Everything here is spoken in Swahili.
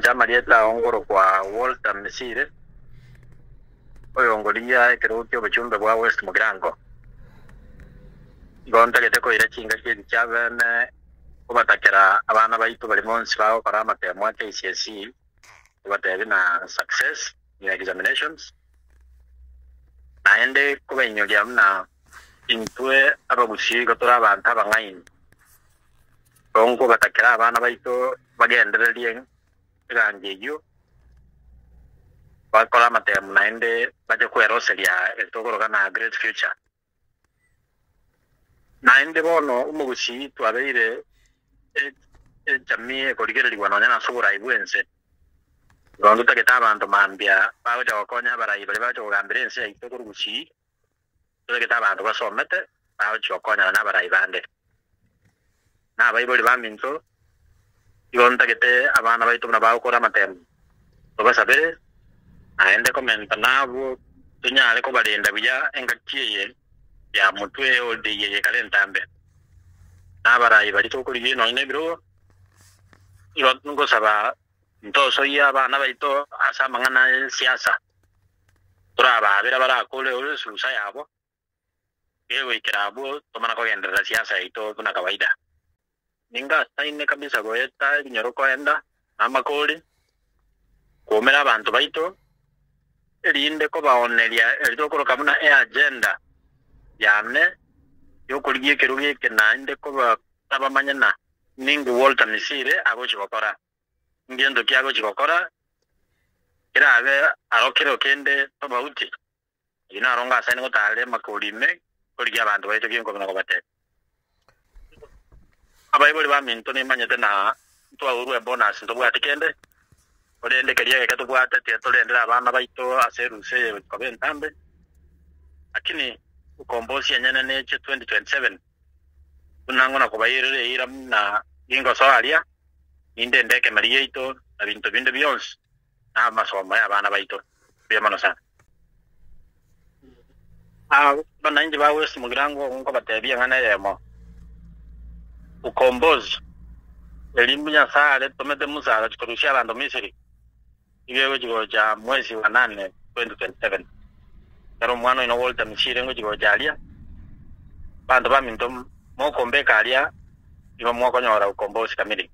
chama lieta ongoro kwa Walter Misire oyo ngolia kirutio buchumbe bwa West Mugirango gonta geteko ira chinga kiri cyabene kubatakira abana baitu bari monsi bawo paramate mwa KCSE kubatebi na success in examinations naende kubenyogia mna intwe abagusiga turabanta abangaini gongo batakira abana baitu bagendererie gangeyo bakora matemu naende baje kweroseria etogoroga na great future naende bono umugusi twabeire jamii korigererwa nonyana subura ibwense gondo tageta abantu mambia bawo jakonya barayi bari baje kugambirense itogorugusi tageta abantu basomete bawo jakonya na barayi bande na bayiboli baminto igonta gete abana baitu na bawo kora matemu tobasabere aende komenta nabo tunyale ko balenda biya engakiye ya mutwe odiye kalentambe nabarayi bari tokuri no nebiro ngo saba ntoso ya abana baito asa mangana siasa turaba bera barakole olususa yabo yewe kirabo tomana ko gendera siasa ito tuna kawaida ninga taine kabisa goeta nyoroko enda amakoli komera abantu baito elinde ko baonelia elitokoro kamuna agenda yane yokuliye keruye kenande ko babamanyana ningi Walter Misire abo chikokora ngendo kyago chikokora kirabe arokero kende tobauti ina ronga sane ko tale makolime koliya abantu baito kinko bana ko bate abayiboli baminto ne manyete na twa urwe bonus ntobwa tikende olende keriya ke tobwata te tolendera abana baito aseruse ko bentambe lakini ukombozi yenyene ne 2027 unangona ko bayirere ira na ingo soalia inde ndeke marieito na bintu binde byons na masomo ya abana baito byemano sana bana inje ba West Mugirango ngo batebye ngana yemo ukombozi elimu ya sare tomete musara tukurusha abantu Misiri igewe jigo ja mwezi wa 8 2027 karo mwana ino Walter Misire ngo jigo jalia bantu baminto mo kombe kalia iba mo konyora ukombozi kamili